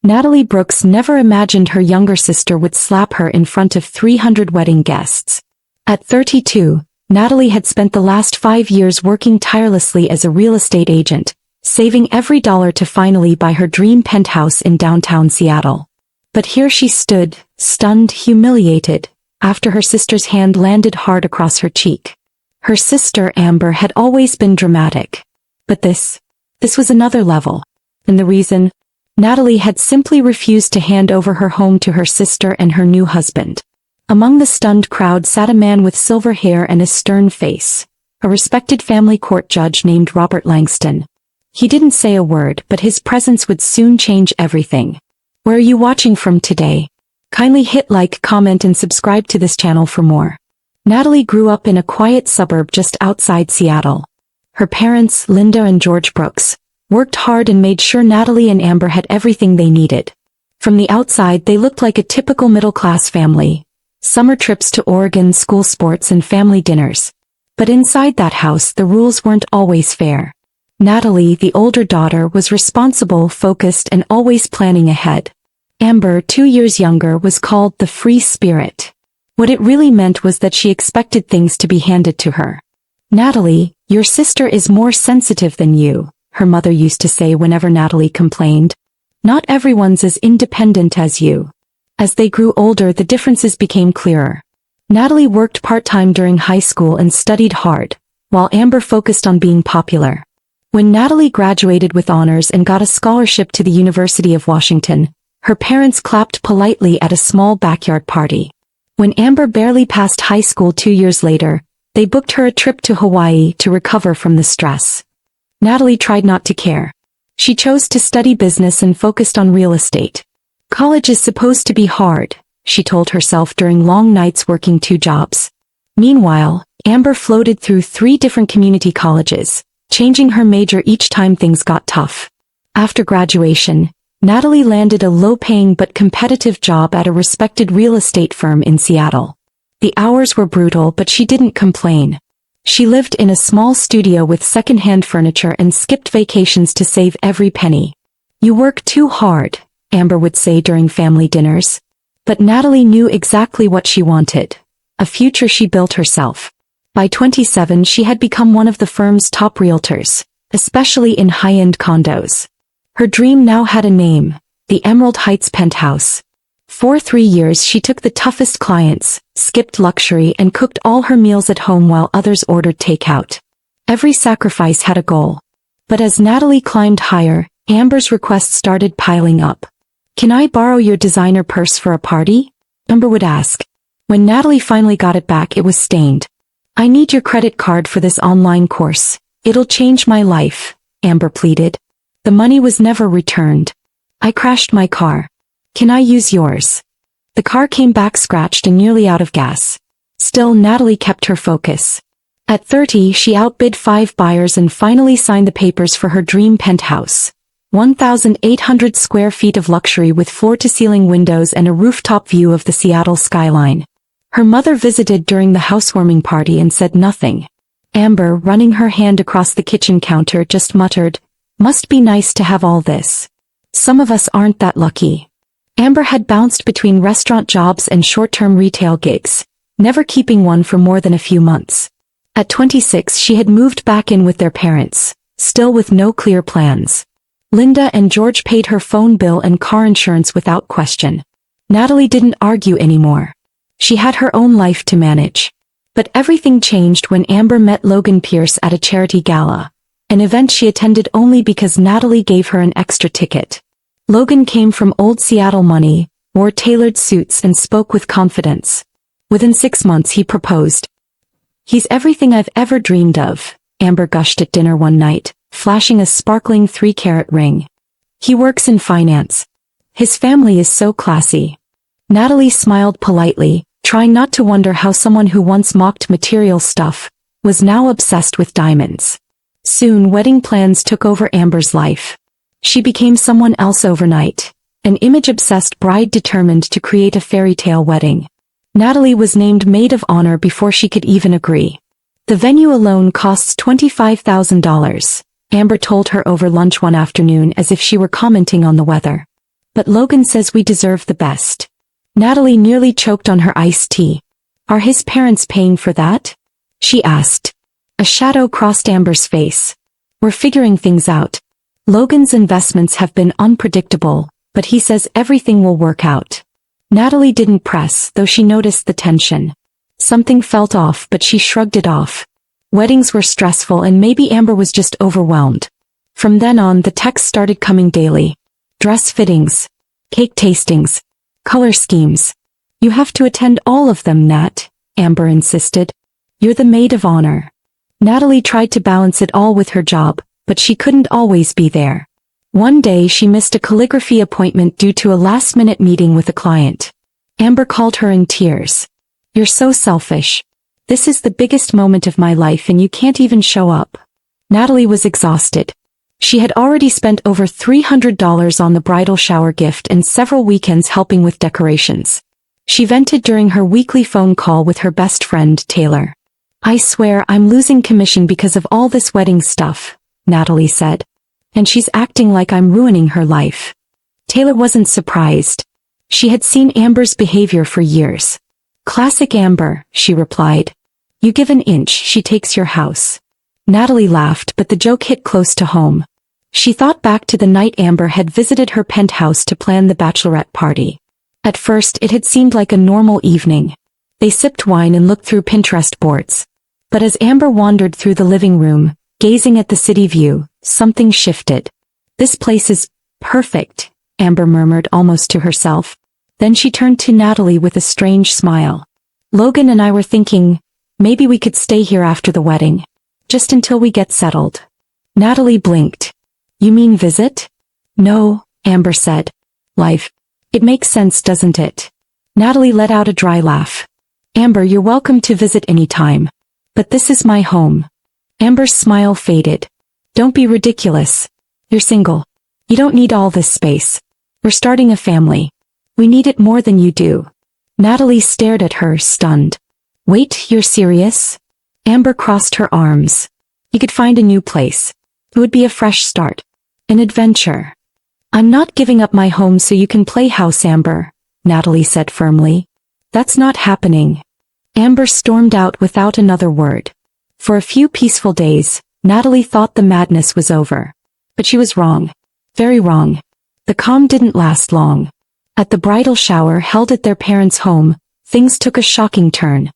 Natalie Brooks never imagined her younger sister would slap her in front of 300 wedding guests. At 32, Natalie had spent the last 5 years working tirelessly as a real estate agent, saving every dollar to finally buy her dream penthouse in downtown Seattle. But here she stood, stunned, humiliated, after her sister's hand landed hard across her cheek. Her sister, Amber, had always been dramatic. But this was another level. And the reason? Natalie had simply refused to hand over her home to her sister and her new husband. Among the stunned crowd sat a man with silver hair and a stern face, a respected family court judge named Robert Langston. He didn't say a word, but his presence would soon change everything. Where are you watching from today? Kindly hit like, comment and subscribe to this channel for more. Natalie grew up in a quiet suburb just outside Seattle. Her parents, Linda and George Brooks, worked hard and made sure Natalie and Amber had everything they needed. From the outside they looked like a typical middle-class family. Summer trips to Oregon, school sports and family dinners. But inside that house the rules weren't always fair. Natalie, the older daughter, was responsible, focused and always planning ahead. Amber, 2 years younger, was called the free spirit. What it really meant was that she expected things to be handed to her. "Natalie, your sister is more sensitive than you," her mother used to say whenever Natalie complained. "Not everyone's as independent as you." As they grew older the differences became clearer. Natalie worked part-time during high school and studied hard, while Amber focused on being popular. When Natalie graduated with honors and got a scholarship to the University of Washington, her parents clapped politely at a small backyard party. When Amber barely passed high school 2 years later, they booked her a trip to Hawaii to recover from the stress. Natalie tried not to care. She chose to study business and focused on real estate. "College is supposed to be hard," she told herself during long nights working 2 jobs. Meanwhile, Amber floated through 3 different community colleges, changing her major each time things got tough. After graduation, Natalie landed a low-paying but competitive job at a respected real estate firm in Seattle. The hours were brutal but she didn't complain. She lived in a small studio with second-hand furniture and skipped vacations to save every penny. "You work too hard," Amber would say during family dinners. But Natalie knew exactly what she wanted. A future she built herself. By 27 she had become one of the firm's top realtors, especially in high-end condos. Her dream now had a name, the Emerald Heights Penthouse. For 3 years she took the toughest clients, skipped luxury and cooked all her meals at home while others ordered takeout. Every sacrifice had a goal. But as Natalie climbed higher, Amber's requests started piling up. "Can I borrow your designer purse for a party?" Amber would ask. When Natalie finally got it back it was stained. "I need your credit card for this online course. It'll change my life," Amber pleaded. The money was never returned. "I crashed my car. Can I use yours?" The car came back scratched and nearly out of gas. Still, Natalie kept her focus. At 30, she outbid 5 buyers and finally signed the papers for her dream penthouse. 1,800 square feet of luxury with floor-to-ceiling windows and a rooftop view of the Seattle skyline. Her mother visited during the housewarming party and said nothing. Amber, running her hand across the kitchen counter, just muttered, "Must be nice to have all this. Some of us aren't that lucky." Amber had bounced between restaurant jobs and short-term retail gigs, never keeping one for more than a few months. At 26 she had moved back in with their parents, still with no clear plans. Linda and George paid her phone bill and car insurance without question. Natalie didn't argue anymore. She had her own life to manage. But everything changed when Amber met Logan Pierce at a charity gala, an event she attended only because Natalie gave her an extra ticket. Logan came from old Seattle money, wore tailored suits and spoke with confidence. Within 6 months he proposed. "He's everything I've ever dreamed of," Amber gushed at dinner one night, flashing a sparkling 3-carat ring. "He works in finance. His family is so classy." Natalie smiled politely, trying not to wonder how someone who once mocked material stuff was now obsessed with diamonds. Soon wedding plans took over Amber's life. She became someone else overnight, an image-obsessed bride determined to create a fairy tale wedding. Natalie was named maid of honor before she could even agree. "The venue alone costs $25,000, Amber told her over lunch one afternoon as if she were commenting on the weather. But Logan says we deserve the best. Natalie nearly choked on her iced tea. Are his parents paying for that? She asked. A shadow crossed Amber's face. We're figuring things out. Logan's investments have been unpredictable, but he says everything will work out. Natalie didn't press, though she noticed the tension. Something felt off, but she shrugged it off. Weddings were stressful and maybe Amber was just overwhelmed. From then on, the texts started coming daily. Dress fittings, cake tastings, color schemes. You have to attend all of them, Nat, Amber insisted. You're the maid of honor. Natalie tried to balance it all with her job, but she couldn't always be there. One day she missed a calligraphy appointment due to a last-minute meeting with a client. Amber called her in tears. You're so selfish. This is the biggest moment of my life and you can't even show up. Natalie was exhausted. She had already spent over $300 on the bridal shower gift and several weekends helping with decorations. She vented during her weekly phone call with her best friend, Taylor. I swear I'm losing commission because of all this wedding stuff, Natalie said. And she's acting like I'm ruining her life. Taylor wasn't surprised. She had seen Amber's behavior for years. Classic Amber, she replied. You give an inch, she takes your house. Natalie laughed, but the joke hit close to home. She thought back to the night Amber had visited her penthouse to plan the bachelorette party. At first, it had seemed like a normal evening. They sipped wine and looked through Pinterest boards. But as Amber wandered through the living room, gazing at the city view, something shifted. This place is perfect, Amber murmured almost to herself. Then she turned to Natalie with a strange smile. Logan and I were thinking, maybe we could stay here after the wedding. Just until we get settled. Natalie blinked. You mean visit? No, Amber said. Life. It makes sense, doesn't it? Natalie let out a dry laugh. Amber, you're welcome to visit any time. But this is my home. Amber's smile faded. Don't be ridiculous. You're single. You don't need all this space. We're starting a family. We need it more than you do. Natalie stared at her, stunned. Wait, you're serious? Amber crossed her arms. You could find a new place. It would be a fresh start. An adventure. I'm not giving up my home so you can play house, Amber, Natalie said firmly. That's not happening. Amber stormed out without another word. For a few peaceful days, Natalie thought the madness was over. But she was wrong. Very wrong. The calm didn't last long. At the bridal shower held at their parents' home, things took a shocking turn.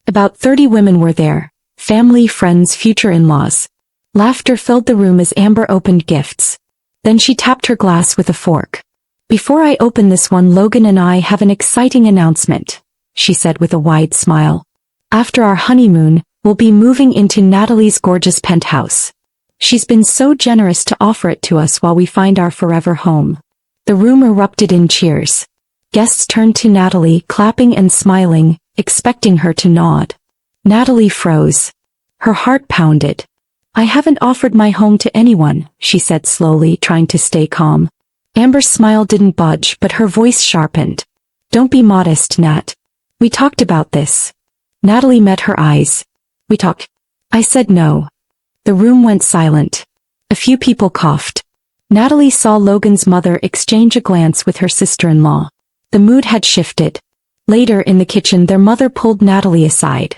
About 30 women were there, family, friends, future in-laws. Laughter filled the room as Amber opened gifts. Then she tapped her glass with a fork. Before I open this one, Logan and I have an exciting announcement, she said with a wide smile. After our honeymoon, we'll be moving into Natalie's gorgeous penthouse. She's been so generous to offer it to us while we find our forever home. The room erupted in cheers. Guests turned to Natalie, clapping and smiling, expecting her to nod. Natalie froze. Her heart pounded. I haven't offered my home to anyone, she said slowly, trying to stay calm. Amber's smile didn't budge, but her voice sharpened. Don't be modest, Nat. We talked about this. Natalie met her eyes. We talked. I said no. The room went silent. A few people coughed. Natalie saw Logan's mother exchange a glance with her sister-in-law. The mood had shifted. Later in the kitchen, their mother pulled Natalie aside.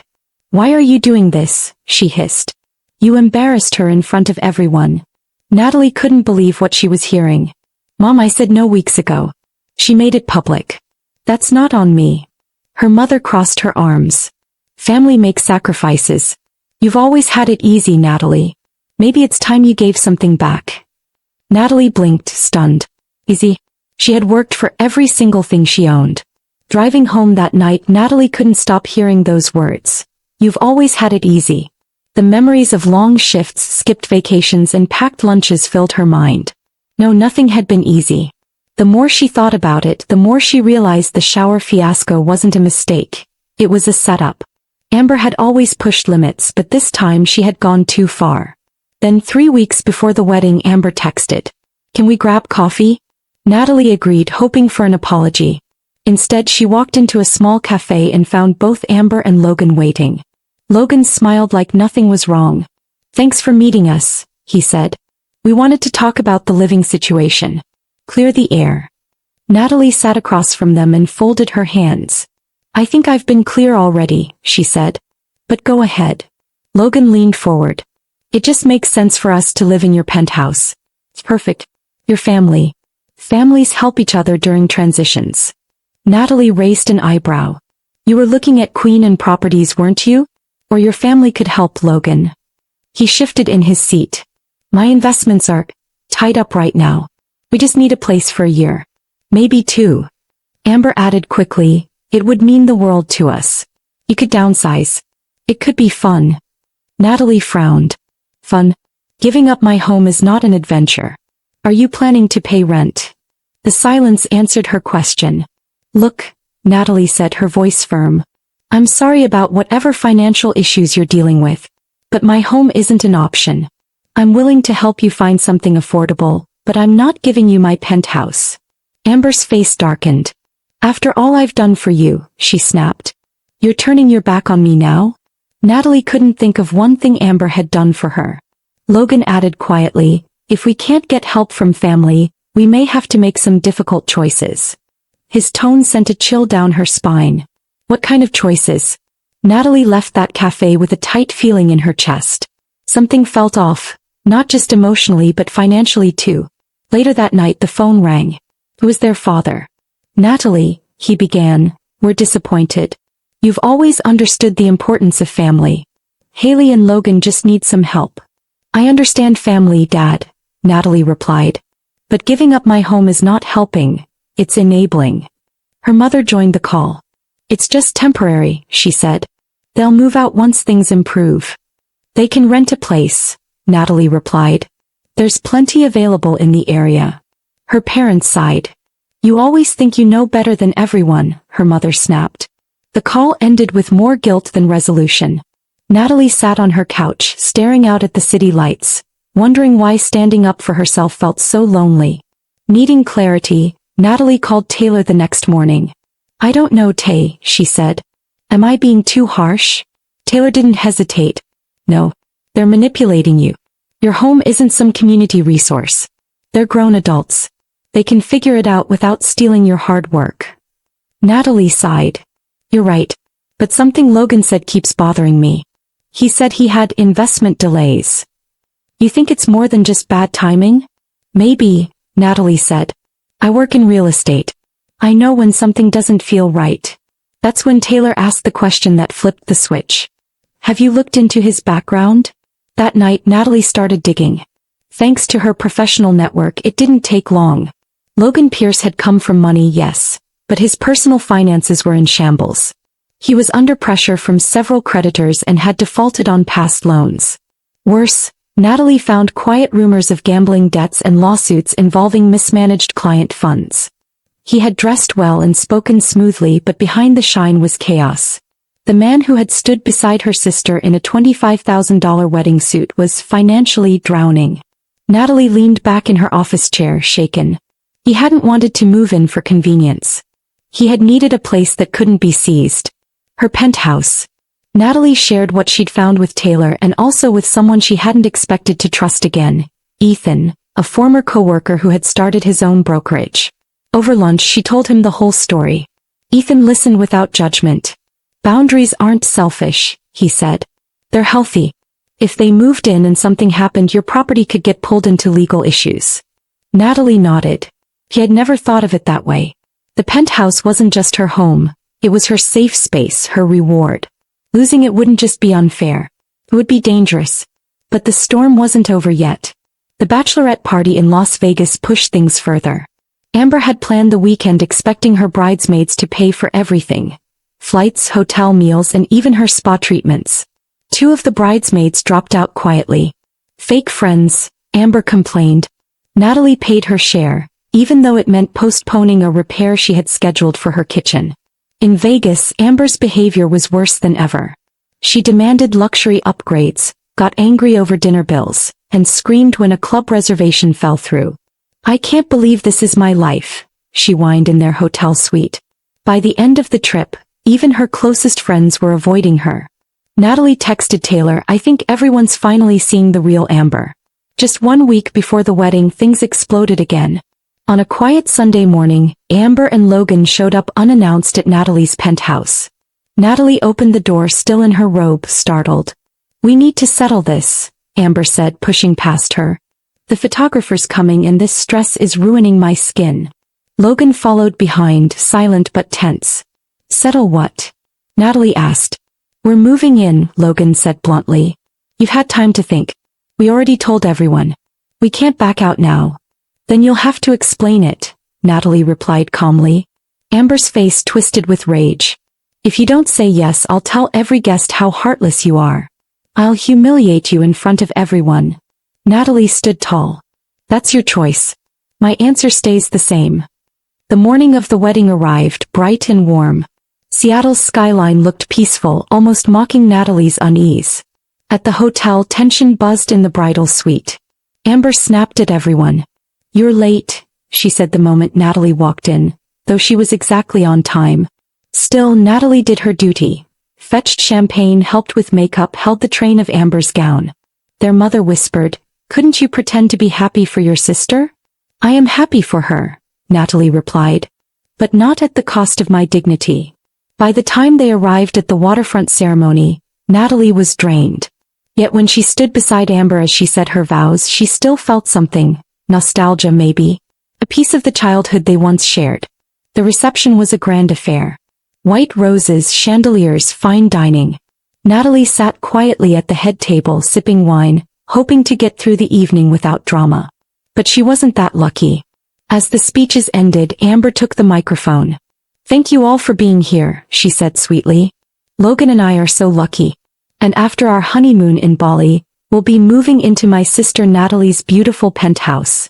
Why are you doing this? She hissed. You embarrassed her in front of everyone. Natalie couldn't believe what she was hearing. Mom, I said no weeks ago. She made it public. That's not on me. Her mother crossed her arms. Family makes sacrifices. You've always had it easy, Natalie. Maybe it's time you gave something back. Natalie blinked, stunned. Easy? She had worked for every single thing she owned. Driving home that night, Natalie couldn't stop hearing those words. You've always had it easy. The memories of long shifts, skipped vacations, and packed lunches filled her mind. No, nothing had been easy. The more she thought about it, the more she realized the shower fiasco wasn't a mistake. It was a setup. Amber had always pushed limits, but this time she had gone too far. Then 3 weeks before the wedding, Amber texted. Can we grab coffee? Natalie agreed, hoping for an apology. Instead, she walked into a small cafe and found both Amber and Logan waiting. Logan smiled like nothing was wrong. Thanks for meeting us, he said. We wanted to talk about the living situation. Clear the air. Natalie sat across from them and folded her hands. I think I've been clear already, she said. But go ahead. Logan leaned forward. It just makes sense for us to live in your penthouse. It's perfect. Your family. Families help each other during transitions. Natalie raised an eyebrow. You were looking at Queen and properties, weren't you? Or your family could help, Logan. He shifted in his seat. My investments are tied up right now. We just need a place for a year. Maybe 2. Amber added quickly, it would mean the world to us. You could downsize. It could be fun. Natalie frowned. Fun? Giving up my home is not an adventure. Are you planning to pay rent? The silence answered her question. Look, Natalie said, her voice firm. I'm sorry about whatever financial issues you're dealing with, but my home isn't an option. I'm willing to help you find something affordable, but I'm not giving you my penthouse. Amber's face darkened. After all I've done for you, she snapped. You're turning your back on me now? Natalie couldn't think of one thing Amber had done for her. Logan added quietly, if we can't get help from family, we may have to make some difficult choices. His tone sent a chill down her spine. What kind of choices? Natalie left that cafe with a tight feeling in her chest. Something felt off, not just emotionally but financially too. Later that night the phone rang. It was their father. Natalie, he began, we're disappointed. You've always understood the importance of family. Haley and Logan just need some help. I understand family, Dad, Natalie replied. But giving up my home is not helping, it's enabling. Her mother joined the call. It's just temporary, she said. They'll move out once things improve. They can rent a place, Natalie replied. There's plenty available in the area. Her parents sighed. You always think you know better than everyone, her mother snapped. The call ended with more guilt than resolution. Natalie sat on her couch, staring out at the city lights, wondering why standing up for herself felt so lonely. Needing clarity, Natalie called Taylor the next morning. I don't know, Tay, she said. Am I being too harsh? Taylor didn't hesitate. No. They're manipulating you. Your home isn't some community resource. They're grown adults. They can figure it out without stealing your hard work. Natalie sighed. You're right. But something Logan said keeps bothering me. He said he had investment delays. You think it's more than just bad timing? Maybe, Natalie said. I work in real estate. I know when something doesn't feel right. That's when Taylor asked the question that flipped the switch. Have you looked into his background? That night Natalie started digging. Thanks to her professional network it didn't take long. Logan Pierce had come from money, yes, but his personal finances were in shambles. He was under pressure from several creditors and had defaulted on past loans. Worse, Natalie found quiet rumors of gambling debts and lawsuits involving mismanaged client funds. He had dressed well and spoken smoothly, but behind the shine was chaos. The man who had stood beside her sister in a $25,000 wedding suit was financially drowning. Natalie leaned back in her office chair, shaken. He hadn't wanted to move in for convenience. He had needed a place that couldn't be seized. Her penthouse. Natalie shared what she'd found with Taylor and also with someone she hadn't expected to trust again, Ethan, a former coworker who had started his own brokerage. Over lunch she told him the whole story. Ethan listened without judgment. Boundaries aren't selfish, he said. They're healthy. If they moved in and something happened, your property could get pulled into legal issues. Natalie nodded. He had never thought of it that way. The penthouse wasn't just her home, it was her safe space, her reward. Losing it wouldn't just be unfair. It would be dangerous. But the storm wasn't over yet. The bachelorette party in Las Vegas pushed things further. Amber had planned the weekend expecting her bridesmaids to pay for everything. Flights, hotel meals, and even her spa treatments. 2 of the bridesmaids dropped out quietly. Fake friends, Amber complained. Natalie paid her share, even though it meant postponing a repair she had scheduled for her kitchen. In Vegas, Amber's behavior was worse than ever. She demanded luxury upgrades, got angry over dinner bills, and screamed when a club reservation fell through. I can't believe this is my life, she whined in their hotel suite. By the end of the trip, even her closest friends were avoiding her. Natalie texted Taylor, I think everyone's finally seeing the real Amber. Just 1 week before the wedding things exploded again. On a quiet Sunday morning, Amber and Logan showed up unannounced at Natalie's penthouse. Natalie opened the door still in her robe, startled. "We need to settle this," Amber said, pushing past her. "The photographer's coming and this stress is ruining my skin." Logan followed behind, silent but tense. "Settle what?" Natalie asked. "We're moving in," Logan said bluntly. "You've had time to think. We already told everyone. We can't back out now." "Then you'll have to explain it," Natalie replied calmly. Amber's face twisted with rage. "If you don't say yes, I'll tell every guest how heartless you are. I'll humiliate you in front of everyone." Natalie stood tall. "That's your choice. My answer stays the same." The morning of the wedding arrived, bright and warm. Seattle's skyline looked peaceful, almost mocking Natalie's unease. At the hotel, tension buzzed in the bridal suite. Amber snapped at everyone. "You're late," she said the moment Natalie walked in, though she was exactly on time. Still, Natalie did her duty. Fetched champagne, helped with makeup, held the train of Amber's gown. Their mother whispered, "Couldn't you pretend to be happy for your sister?" "I am happy for her," Natalie replied. "But not at the cost of my dignity." By the time they arrived at the waterfront ceremony, Natalie was drained. Yet when she stood beside Amber as she said her vows, she still felt something. Nostalgia maybe. A piece of the childhood they once shared. The reception was a grand affair. White roses, chandeliers, fine dining. Natalie sat quietly at the head table sipping wine, hoping to get through the evening without drama. But she wasn't that lucky. As the speeches ended, Amber took the microphone. "Thank you all for being here," she said sweetly. "Logan and I are so lucky. And after our honeymoon in Bali, we'll be moving into my sister Natalie's beautiful penthouse."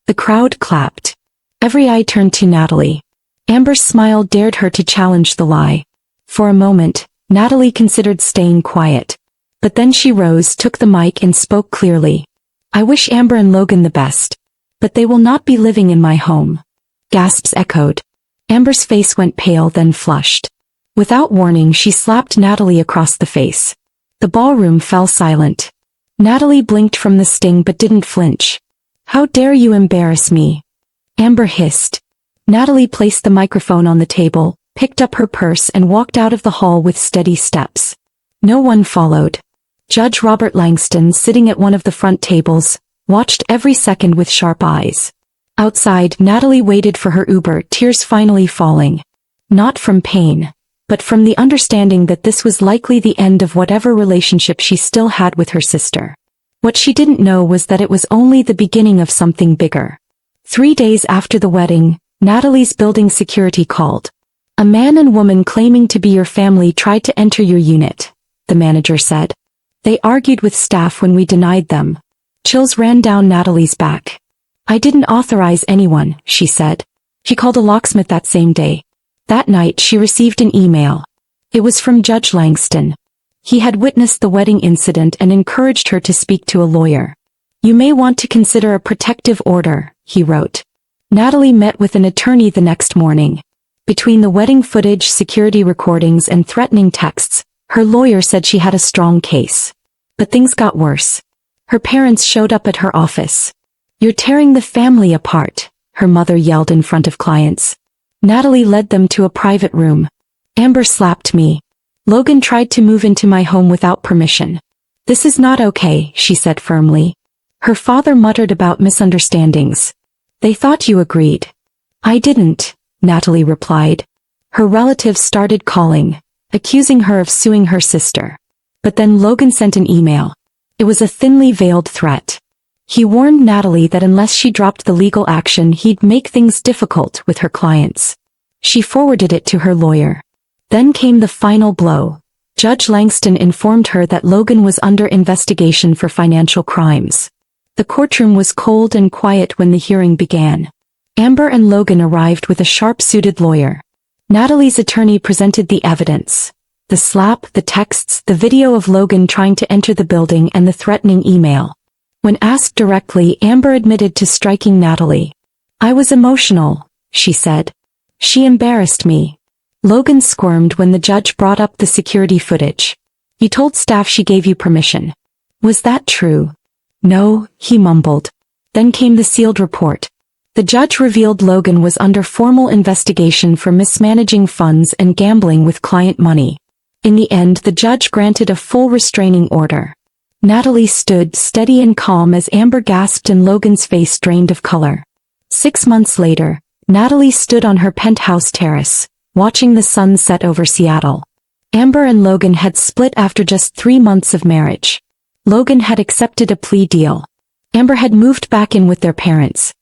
The crowd clapped. Every eye turned to Natalie. Amber's smile dared her to challenge the lie. For a moment, Natalie considered staying quiet. But then she rose, took the mic and spoke clearly. "I wish Amber and Logan the best. But they will not be living in my home." Gasps echoed. Amber's face went pale, then flushed. Without warning, she slapped Natalie across the face. The ballroom fell silent. Natalie blinked from the sting but didn't flinch. "How dare you embarrass me?" Amber hissed. Natalie placed the microphone on the table, picked up her purse and walked out of the hall with steady steps. No one followed. Judge Robert Langston, sitting at one of the front tables, watched every second with sharp eyes. Outside, Natalie waited for her Uber, tears finally falling. Not from pain, but from the understanding that this was likely the end of whatever relationship she still had with her sister. What she didn't know was that it was only the beginning of something bigger. 3 days after the wedding, Natalie's building security called. "A man and woman claiming to be your family tried to enter your unit," the manager said. "They argued with staff when we denied them." Chills ran down Natalie's back. "I didn't authorize anyone," she said. She called a locksmith that same day. That night she received an email. It was from Judge Langston. He had witnessed the wedding incident and encouraged her to speak to a lawyer. "You may want to consider a protective order," he wrote. Natalie met with an attorney the next morning. Between the wedding footage, security recordings and threatening texts, her lawyer said she had a strong case. But things got worse. Her parents showed up at her office. "You're tearing the family apart," her mother yelled in front of clients. Natalie led them to a private room. "Amber slapped me. Logan tried to move into my home without permission. This is not okay," she said firmly. Her father muttered about misunderstandings. "They thought you agreed." "I didn't," Natalie replied. Her relatives started calling, accusing her of suing her sister. But then Logan sent an email. It was a thinly veiled threat. He warned Natalie that unless she dropped the legal action, he'd make things difficult with her clients. She forwarded it to her lawyer. Then came the final blow. Judge Langston informed her that Logan was under investigation for financial crimes. The courtroom was cold and quiet when the hearing began. Amber and Logan arrived with a sharp-suited lawyer. Natalie's attorney presented the evidence. The slap, the texts, the video of Logan trying to enter the building and the threatening email. When asked directly, Amber admitted to striking Natalie. "I was emotional," she said. "She embarrassed me." Logan squirmed when the judge brought up the security footage. "You told staff she gave you permission. Was that true?" "No," he mumbled. Then came the sealed report. The judge revealed Logan was under formal investigation for mismanaging funds and gambling with client money. In the end, the judge granted a full restraining order. Natalie stood steady and calm as Amber gasped and Logan's face drained of color. 6 months later, Natalie stood on her penthouse terrace, watching the sun set over Seattle. Amber and Logan had split after just 3 months of marriage. Logan had accepted a plea deal. Amber had moved back in with their parents.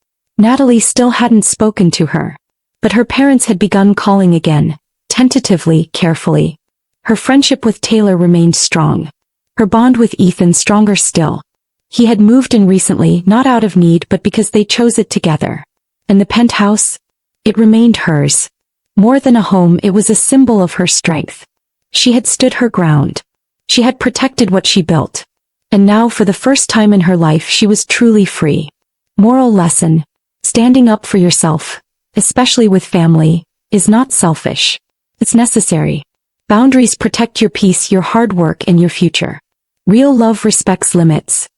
Natalie still hadn't spoken to her. But her parents had begun calling again, tentatively, carefully. Her friendship with Taylor remained strong. Her bond with Ethan stronger still. He had moved in recently, not out of need but because they chose it together. And the penthouse? It remained hers. More than a home, it was a symbol of her strength. She had stood her ground. She had protected what she built. And now, for the first time in her life, she was truly free. Moral lesson: standing up for yourself, especially with family, is not selfish. It's necessary. Boundaries protect your peace, your hard work, and your future. Real love respects limits.